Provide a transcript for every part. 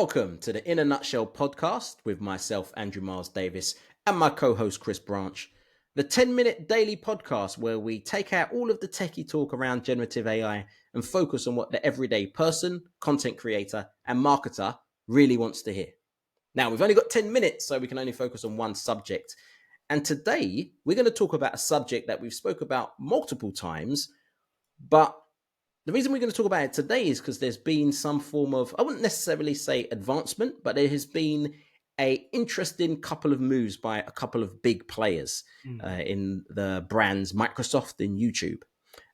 welcome to the In a Nutshell podcast with myself, Andrew Miles Davis, and my co-host, Chris Branch. The 10-minute daily podcast where we take out all of the techie talk around generative AI and focus on what the everyday person, content creator, and marketer really wants to hear. Now, we've only got 10 minutes, so we can only focus on one subject. And today, we're going to talk about a subject that we've spoke about multiple times, but the reason we're going to talk about it today is because there's been some form of, I wouldn't necessarily say advancement, but there has been a interesting couple of moves by a couple of big players in the brands Microsoft and YouTube.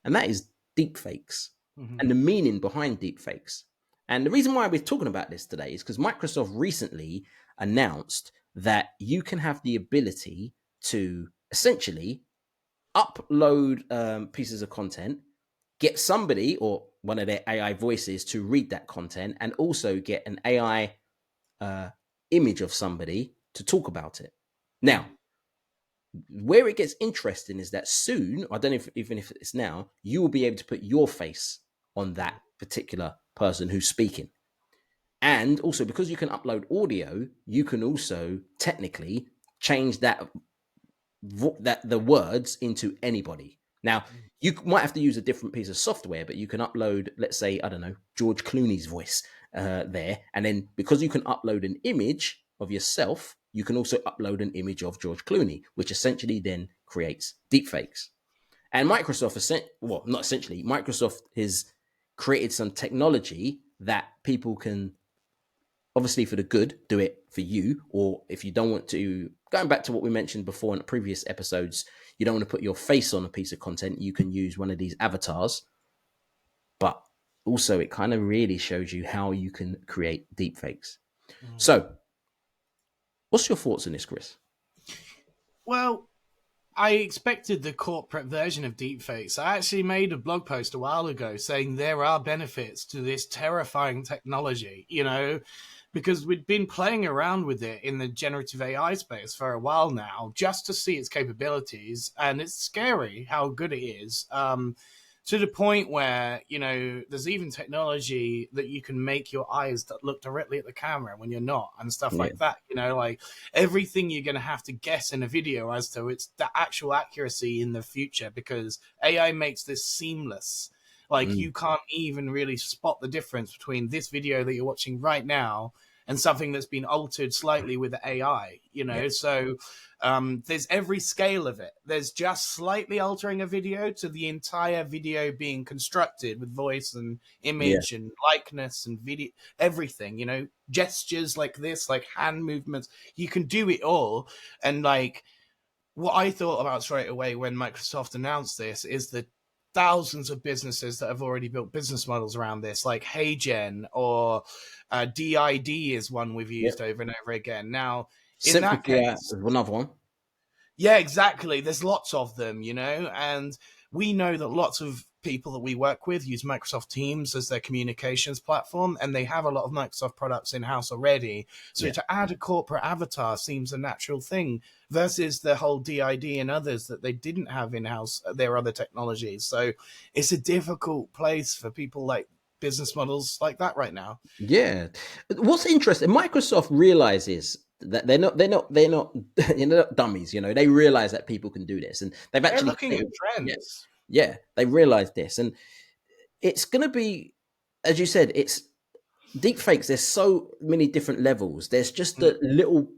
And that is deepfakes and the meaning behind deepfakes. And the reason why we're talking about this today is because Microsoft recently announced that you can have the ability to essentially upload pieces of content, get somebody or one of their AI voices to read that content, and also get an AI image of somebody to talk about it. Now, where it gets interesting is that soon, I don't know even if it's now, you will be able to put your face on that particular person who's speaking. And also, because you can upload audio, you can also technically change the words into anybody. Now, you might have to use a different piece of software, but you can upload, let's say, I don't know, George Clooney's voice there. And then because you can upload an image of yourself, you can also upload an image of George Clooney, which essentially then creates deepfakes. And Microsoft, Microsoft has created some technology that people can, obviously for the good, do it for you. Or if you don't want to, going back to what we mentioned before in the previous episodes, you don't want to put your face on a piece of content, you can use one of these avatars. But also it kind of really shows you how you can create deepfakes. So what's your thoughts on this, Chris? Well, I expected the corporate version of deepfakes. I actually made a blog post a while ago saying there are benefits to this terrifying technology, because we'd been playing around with it in the generative AI space for a while now, just to see its capabilities. And it's scary how good it is, to the point where, there's even technology that you can make your eyes that look directly at the camera when you're not, and stuff like that. Like everything you're going to have to guess in a video as to its the actual accuracy in the future, because AI makes this seamless. Like you can't even really spot the difference between this video that you're watching right now and something that's been altered slightly with the AI, So there's every scale of it. There's just slightly altering a video to the entire video being constructed with voice and image and likeness and video, everything, gestures like this, like hand movements. You can do it all. And like what I thought about straight away when Microsoft announced this is that thousands of businesses that have already built business models around this, like HeyGen or DID is one we've used over and over again. Now, in that case, another one. Yeah, exactly. There's lots of them, and we know that lots of people that we work with use Microsoft Teams as their communications platform, and they have a lot of Microsoft products in-house already. So to add a corporate avatar seems a natural thing versus the whole DID and others that they didn't have in-house, their other technologies. So it's a difficult place for people like business models like that right now. Yeah. What's interesting, Microsoft realizes that they're not dummies, they realize that people can do this, and they're looking at trends. Yeah, they realize this, and it's going to be, as you said, it's deepfakes. There's so many different levels. There's just a little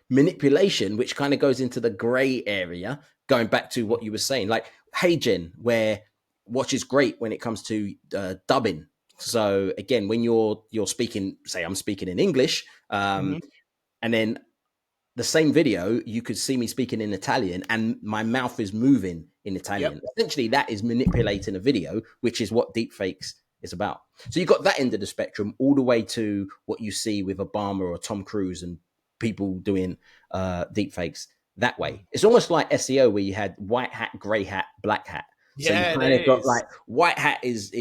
manipulation, which kind of goes into the gray area, going back to what you were saying, like HeyGen, which is great when it comes to dubbing. So again, when you're speaking, say I'm speaking in English, and then the same video, you could see me speaking in Italian and my mouth is moving in Italian. Essentially, that is manipulating a video, which is what deepfakes is about. So you've got that end of the spectrum all the way to what you see with Obama or Tom Cruise and people doing deepfakes that way. It's almost like SEO where you had white hat, gray hat, black hat. So you kind of got like white hat is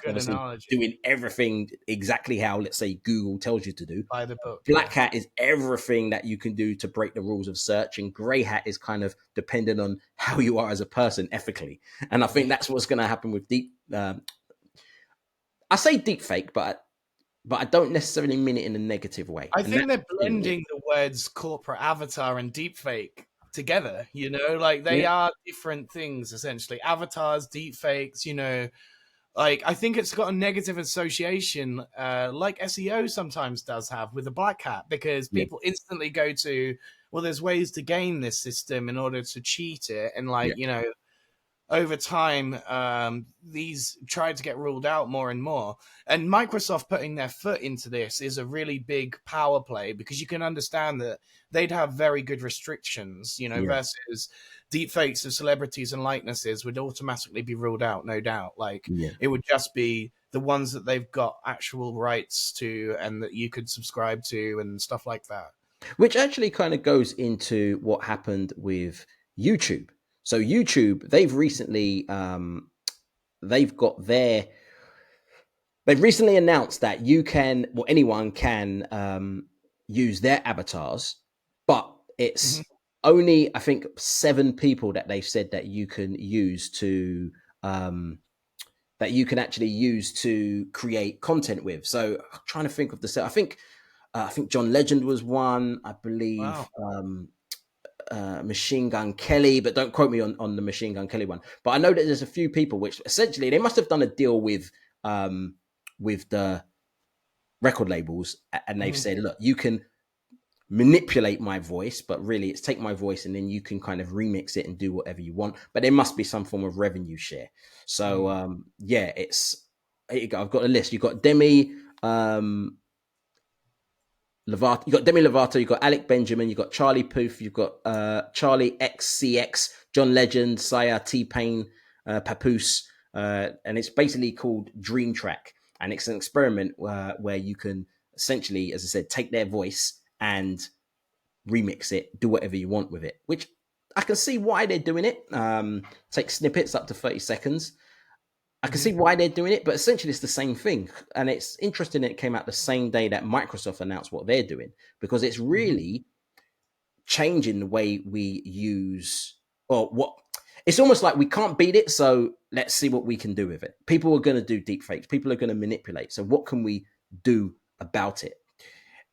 obviously doing everything exactly how, let's say, Google tells you to do. By the book. Black hat is everything that you can do to break the rules of search, and gray hat is kind of dependent on how you are as a person ethically. And I think that's what's going to happen with I say deep fake, but but I don't necessarily mean it in a negative way. I And think that's they're the thing. blending the words corporate avatar and deepfake together, like they Yeah, are different things essentially. Avatars, deepfakes, like I think it's got a negative association, like SEO sometimes does have with the black hat, because yeah, people instantly go to, well, there's ways to game this system in order to cheat it, and yeah, like over time, these tried to get ruled out more and more. And Microsoft putting their foot into this is a really big power play, because you can understand that they'd have very good restrictions, yeah, versus deepfakes of celebrities and likenesses would automatically be ruled out, no doubt. Like yeah. it would just be the ones that they've got actual rights to and that you could subscribe to and stuff like that. Which actually kind of goes into what happened with YouTube. So YouTube, they've got their they've recently announced that you can, well, anyone can use their avatars, but Mm-hmm. it's only, I think, 7 people that they've said that you can use to um, that you can actually use to create content with. So I'm trying to think of the set. I think John Legend was one. I believe Wow. Machine Gun Kelly, but don't quote me on the Machine Gun Kelly one. But I know that there's a few people which essentially they must have done a deal with the record labels, and they've Mm-hmm. said, look, you can manipulate my voice, but really it's take my voice and then you can kind of remix it and do whatever you want. But there must be some form of revenue share. So yeah, it's here you go. I've got a list. You've got um, Lovato, you got Demi Lovato, you got Alec Benjamin, you got Charlie Puth, you've got Charlie XCX, John Legend, Saya T Pain, Papoose, and it's basically called Dream Track, and it's an experiment where you can essentially, as I said, take their voice and remix it, do whatever you want with it. Which I can see why they're doing it. Take snippets up to 30 seconds. I can Mm-hmm. see why they're doing it, but essentially it's the same thing. And it's interesting that it came out the same day that Microsoft announced what they're doing, because it's Mm-hmm. really changing the way we use, or what, it's almost like we can't beat it. So let's see what we can do with it. People are going to do deep fakes. People are going to manipulate. So what can we do about it?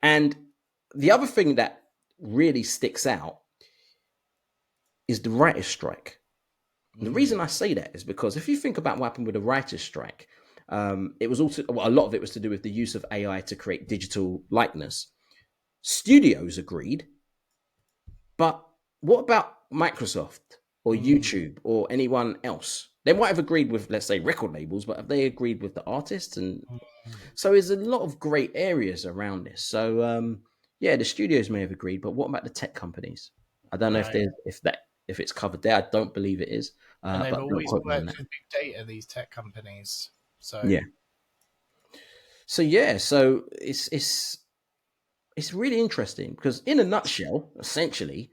And the other thing that really sticks out is the writer's strike. And the Mm-hmm. reason I say that is because if you think about what happened with the writers' strike, it was also, well, a lot of it was to do with the use of AI to create digital likeness. Studios agreed, but what about Microsoft or Mm-hmm. YouTube or anyone else? They might have agreed with, let's say, record labels, but have they agreed with the artists? And so there's a lot of great areas around this. So yeah, the studios may have agreed, but what about the tech companies? I don't know if Right. there's if it's covered there. I don't believe it is, And they've but don't always quote me on worked that. with big data, these tech companies. So, Yeah. So yeah, so it's really interesting because in a nutshell, essentially,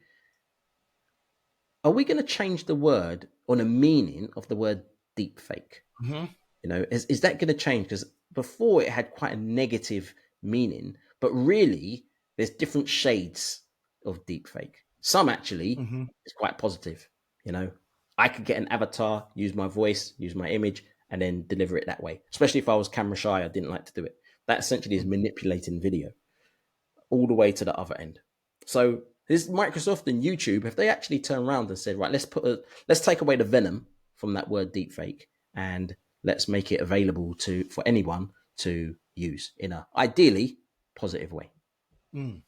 are we going to change the word on a meaning of the word deep fake? mhm, Is that going to change? Because before it had quite a negative meaning, but really there's different shades of deep fake. Some actually mhm, is quite positive. You know, I could get an avatar, use my voice, use my image, and then deliver it that way. Especially if I was camera shy, I didn't like to do it. That essentially is mhm, manipulating video all the way to the other end. So is Microsoft and YouTube, if they actually turn around and said, right, let's take away the venom from that word deepfake and let's make it available to for anyone to use in a ideally positive way. mm.